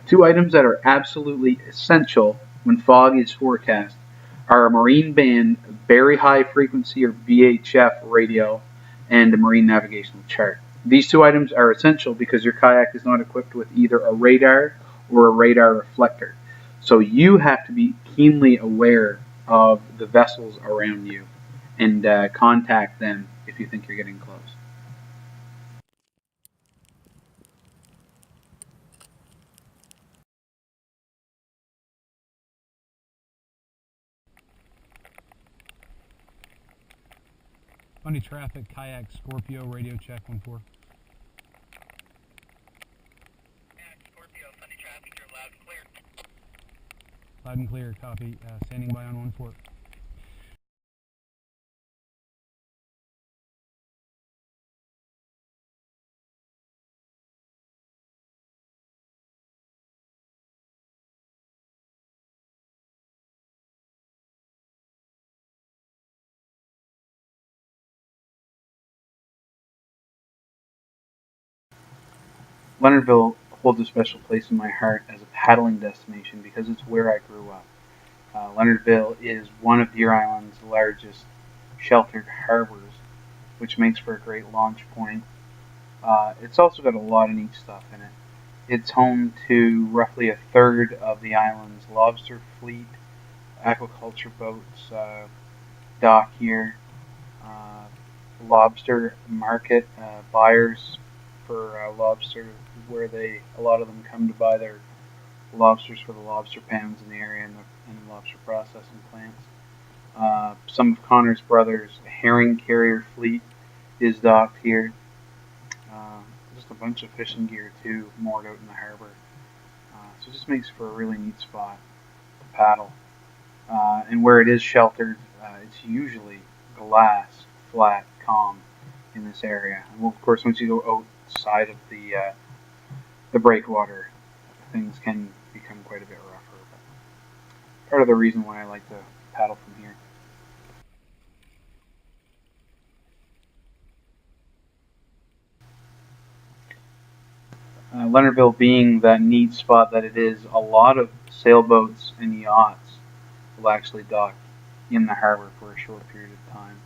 Two items that are absolutely essential when fog is forecast are a marine band, very high frequency or VHF radio, and a marine navigational chart. These two items are essential because your kayak is not equipped with either a radar or a radar reflector. So you have to be keenly aware of the vessels around you and contact them if you think you're getting close. Fundy traffic, kayak, Scorpio, radio check, 1-4. Scorpio, Fundy traffic, you're loud and clear. Loud and clear, copy. Standing by on 1-4. Leonardville holds a special place in my heart as a paddling destination because it's where I grew up. Leonardville is one of Deer Island's largest sheltered harbors, which makes for a great launch point. It's also got a lot of neat stuff in it. It's home to roughly a third of the island's lobster fleet, aquaculture boats dock here, lobster market, buyers for lobster, where a lot of them come to buy their lobsters for the lobster pounds in the area and the lobster processing plants. Some of Connor's brothers' herring carrier fleet is docked here. Just a bunch of fishing gear too, moored out in the harbor. So it just makes for a really neat spot to paddle. And where it is sheltered, it's usually glass, flat, calm in this area. And of course, once you go outside of the breakwater, things can become quite a bit rougher. But part of the reason why I like to paddle from here. Leonardville being that neat spot that it is, a lot of sailboats and yachts will actually dock in the harbor for a short period of time.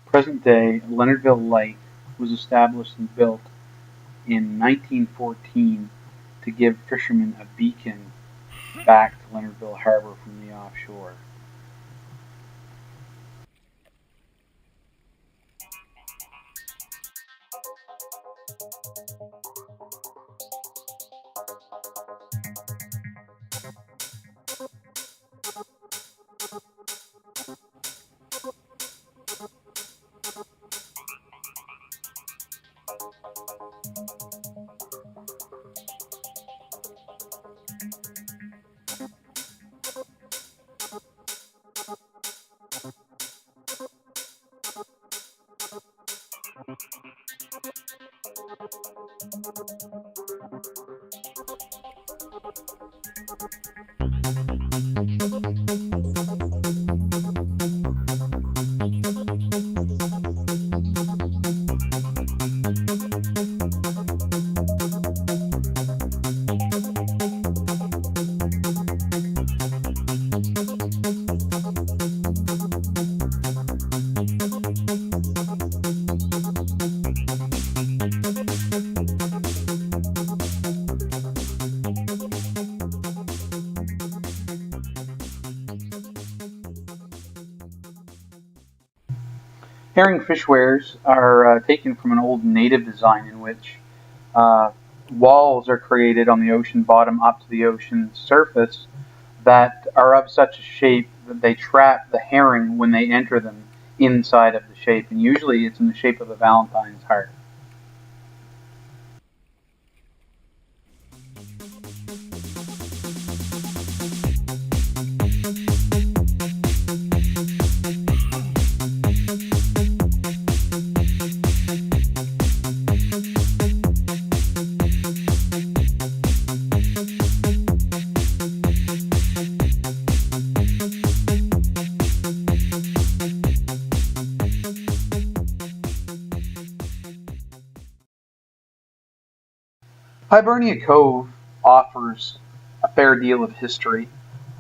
Present day, Leonardville Light was established and built in 1914 to give fishermen a beacon back to Leonardville Harbor from the offshore. Herring fishwares are taken from an old native design in which walls are created on the ocean bottom up to the ocean surface that are of such a shape that they trap the herring when they enter them inside of the shape, and usually it's in the shape of a Valentine's heart. Hibernia Cove offers a fair deal of history.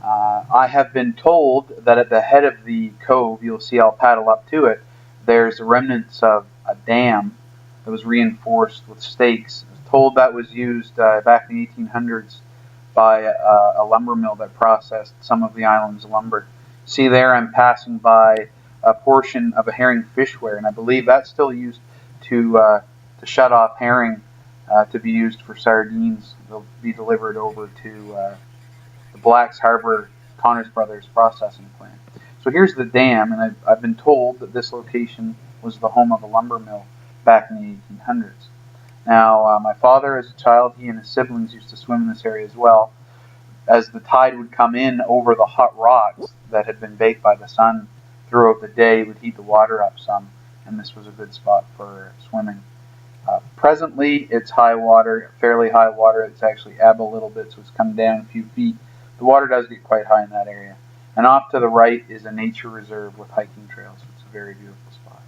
I have been told that at the head of the cove, you'll see I'll paddle up to it, there's remnants of a dam that was reinforced with stakes. I was told that was used back in the 1800s by a lumber mill that processed some of the island's lumber. See there, I'm passing by a portion of a herring fishware, and I believe that's still used to shut off herring to be used for sardines. They'll be delivered over to the Blacks Harbor Connors Brothers processing plant. So here's the dam, and I've been told that this location was the home of a lumber mill back in the 1800s. Now, my father, as a child, he and his siblings used to swim in this area as well. As the tide would come in over the hot rocks that had been baked by the sun throughout the day, it would heat the water up some, and this was a good spot for swimming. Presently, it's high water, fairly high water. It's actually ebb a little bit, so it's come down a few feet. The water does get quite high in that area. And off to the right is a nature reserve with hiking trails. It's a very beautiful spot.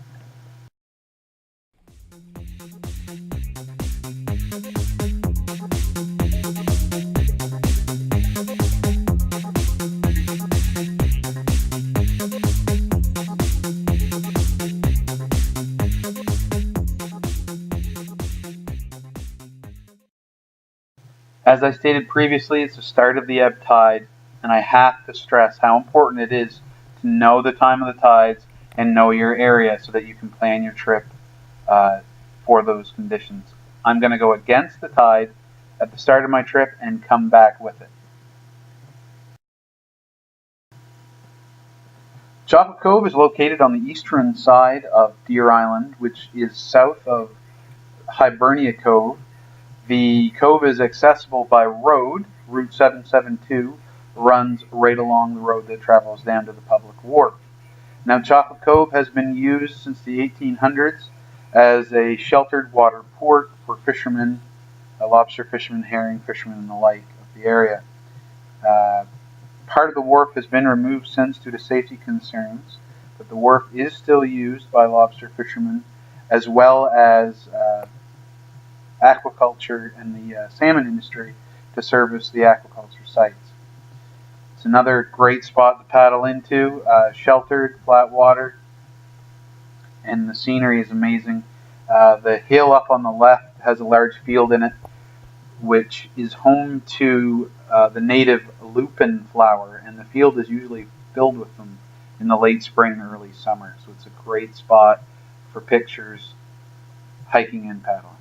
As I stated previously, it's the start of the ebb tide, and I have to stress how important it is to know the time of the tides and know your area so that you can plan your trip for those conditions. I'm going to go against the tide at the start of my trip and come back with it. Chocolate Cove is located on the eastern side of Deer Island, which is south of Hibernia Cove. The cove is accessible by road. Route 772 runs right along the road that travels down to the public wharf. Now, Chocolate Cove has been used since the 1800s as a sheltered water port for fishermen, lobster fishermen, herring fishermen, and the like of the area. Part of the wharf has been removed since due to safety concerns, but the wharf is still used by lobster fishermen as well as aquaculture and the salmon industry to service the aquaculture sites. It's another great spot to paddle into, sheltered, flat water, and the scenery is amazing. The hill up on the left has a large field in it, which is home to the native lupin flower, and the field is usually filled with them in the late spring and early summer. So it's a great spot for pictures, hiking, and paddling.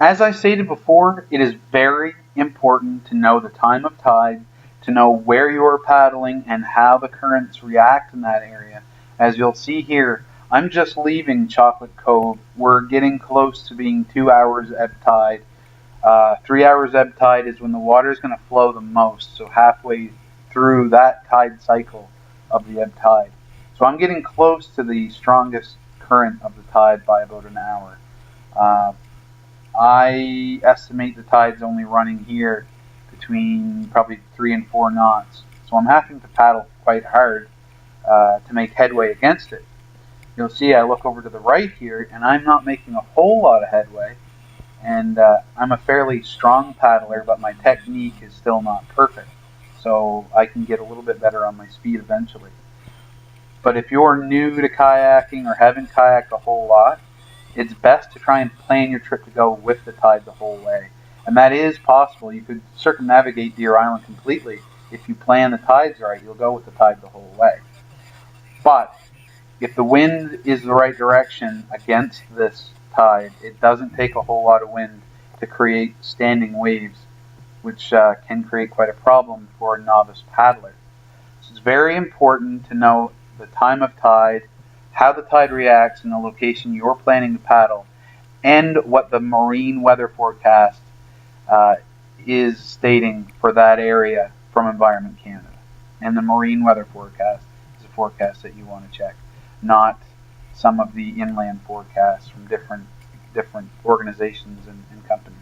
As I stated before, it is very important to know the time of tide, to know where you are paddling and how the currents react in that area. As you'll see here, I'm just leaving Chocolate Cove. We're getting close to being 2 hours ebb tide. 3 hours ebb tide is when the water is going to flow the most, so halfway through that tide cycle of the ebb tide. So I'm getting close to the strongest current of the tide by about an hour. I estimate the tide's only running here between probably 3 and 4 knots. So I'm having to paddle quite hard to make headway against it. You'll see I look over to the right here and I'm not making a whole lot of headway. And I'm a fairly strong paddler, but my technique is still not perfect. So I can get a little bit better on my speed eventually. But if you're new to kayaking or haven't kayaked a whole lot, it's best to try and plan your trip to go with the tide the whole way. And that is possible. You could circumnavigate Deer Island completely. If you plan the tides right, you'll go with the tide the whole way. But if the wind is the right direction against this tide, it doesn't take a whole lot of wind to create standing waves, which can create quite a problem for a novice paddler. So it's very important to know the time of tide, how the tide reacts in the location you're planning to paddle, and what the marine weather forecast is stating for that area from Environment Canada. And the marine weather forecast is a forecast that you want to check, not some of the inland forecasts from different organizations and companies.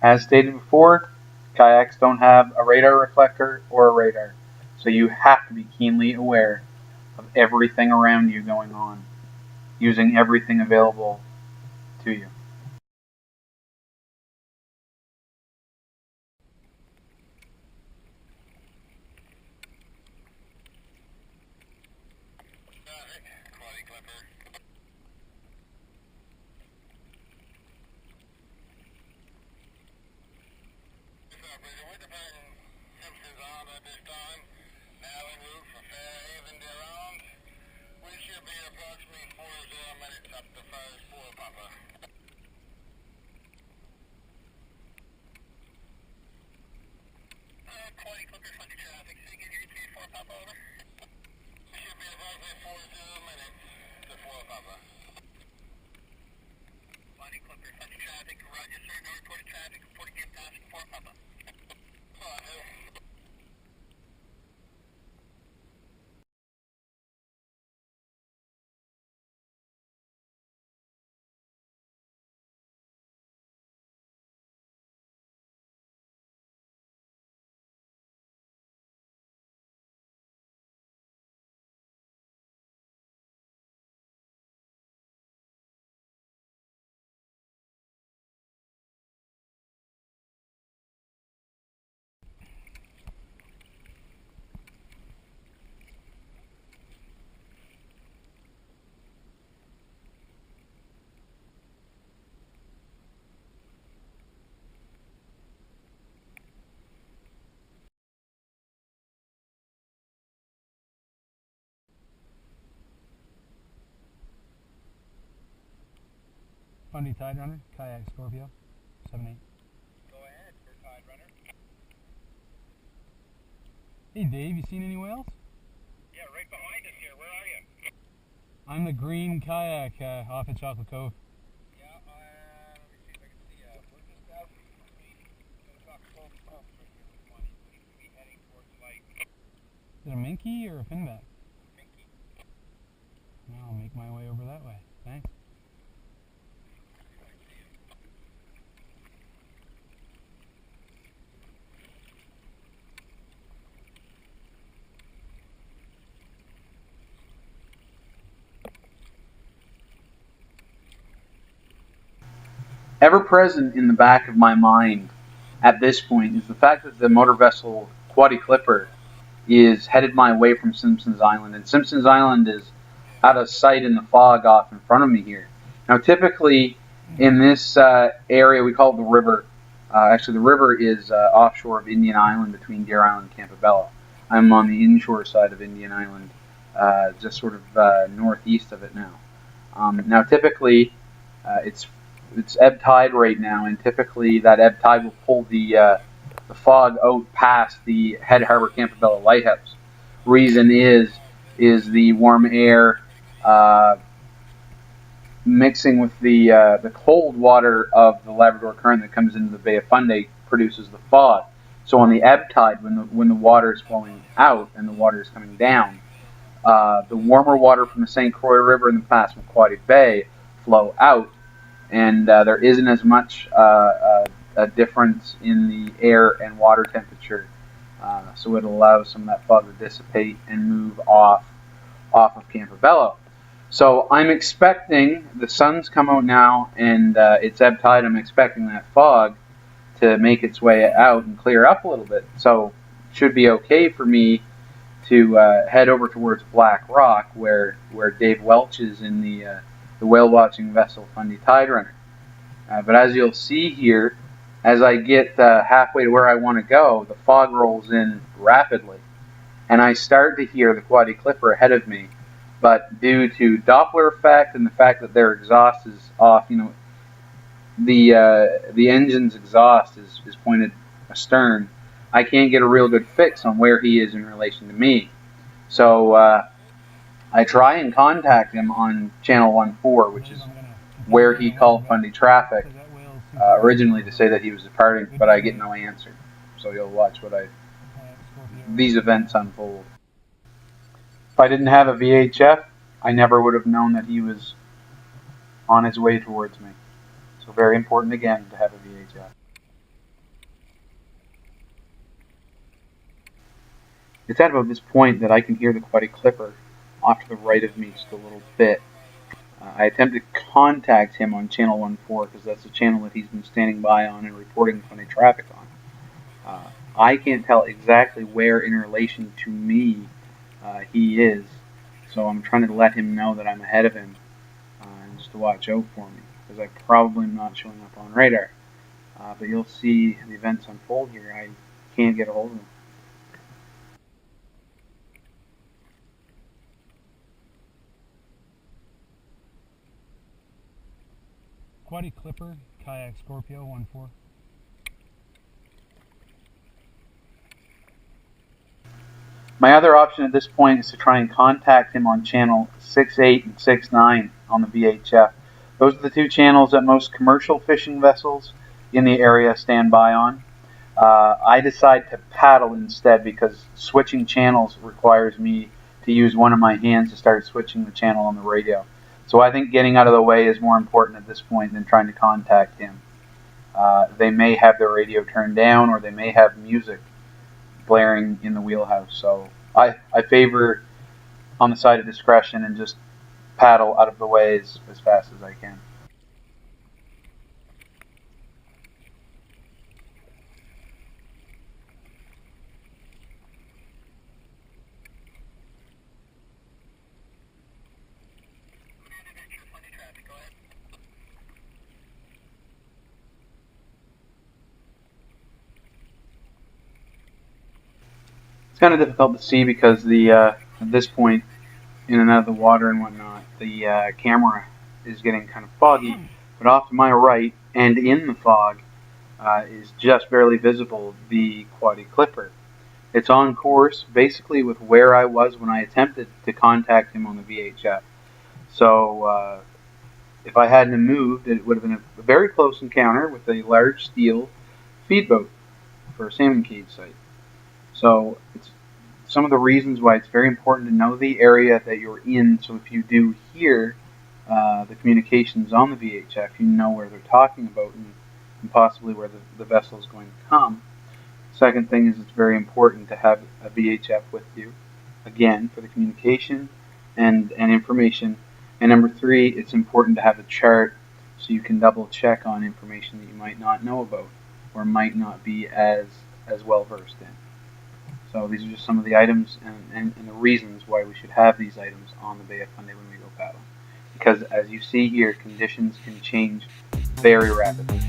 As stated before, kayaks don't have a radar reflector or a radar, so you have to be keenly aware of everything around you going on, using everything available to you. Quality clipper. We're departing Simpsons Island at this time. Now en route for Fairhaven, Deer Island. We should be approximately 40 minutes up the first four papa. Quality clipper, funny traffic. So you get your T4 papa over? Should be approximately 40 minutes to four papa. Quality clipper, funny traffic. Roger, sir. No reported traffic. Reporting get passing four papa. Roger. Fundy Tide Runner, Kayak Scorpio, 7-8. Go ahead for Tide Runner. Hey Dave, you seen any whales? Yeah, right behind us here. Where are you? I'm the green kayak off at Chocolate Cove. Yeah, let me see if I can see. We're just out between Kokatat Ronin Pro right here with one. We should be heading towards light. Is it a minke or a finback? Minky. I'll make my way over that way. Thanks. Ever present in the back of my mind at this point is the fact that the motor vessel Quaddy Clipper is headed my way from Simpsons Island, and Simpsons Island is out of sight in the fog off in front of me here. Now typically In this area, we call it the river. Actually, the river is offshore of Indian Island between Deer Island and Campobello. I'm on the inshore side of Indian Island, just sort of northeast of it now. Now, typically, it's ebb tide right now, and typically that ebb tide will pull the fog out past the Head Harbor Campobello Lighthouse. Reason is the warm air mixing with the cold water of the Labrador Current that comes into the Bay of Fundy produces the fog. So on the ebb tide, when the water is flowing out and the water is coming down, the warmer water from the St. Croix River and the Passamaquoddy Bay flow out, and there isn't as much a difference in the air and water temperature, so it allows some of that fog to dissipate and move off of Campobello. So I'm expecting, the sun's come out now and it's ebb tide, I'm expecting that fog to make its way out and clear up a little bit. So it should be okay for me to head over towards Black Rock where Dave Welch is in the whale watching vessel Fundy Tide Runner. But as you'll see here, as I get halfway to where I want to go, the fog rolls in rapidly. And I start to hear the Quaddy Clipper ahead of me. But due to Doppler effect and the fact that their exhaust is off, you know, the engine's exhaust is pointed astern, I can't get a real good fix on where he is in relation to me. So I try and contact him on channel 14, which is where he called Fundy traffic originally to say that he was departing, but I get no answer. So you'll watch these events unfold. If I didn't have a VHF, I never would have known that he was on his way towards me. So very important again to have a VHF. It's at about this point that I can hear the Quaddy Clipper off to the right of me just a little bit. I attempt to contact him on channel 14 because that's the channel that he's been standing by on and reporting funny traffic on. I can't tell exactly where in relation to me he is, so I'm trying to let him know that I'm ahead of him and just to watch out for me, because I probably am not showing up on radar. But you'll see the events unfold here. I can't get a hold of him. Quaddy Clipper, Kayak Scorpio 14. My other option at this point is to try and contact him on channel 68 and 69 on the VHF. Those are the two channels that most commercial fishing vessels in the area stand by on. I decide to paddle instead because switching channels requires me to use one of my hands to start switching the channel on the radio. So I think getting out of the way is more important at this point than trying to contact him. They may have their radio turned down, or they may have music blaring in the wheelhouse. So I favor on the side of discretion and just paddle out of the way as fast as I can. It's kind of difficult to see because at this point, in and out of the water and whatnot, the camera is getting kind of foggy. But off to my right and in the fog is just barely visible the Quaddy Clipper. It's on course basically with where I was when I attempted to contact him on the VHF. So if I hadn't moved, it would have been a very close encounter with a large steel feedboat for a salmon cage site. So it's some of the reasons why it's very important to know the area that you're in. So if you do hear the communications on the VHF, you know where they're talking about and possibly where the vessel is going to come. Second thing is it's very important to have a VHF with you, again, for the communication and information. And number three, it's important to have a chart so you can double check on information that you might not know about or might not be as well versed in. So these are just some of the items and the reasons why we should have these items on the Bay of Fundy when we go paddling. Because as you see here, conditions can change very rapidly.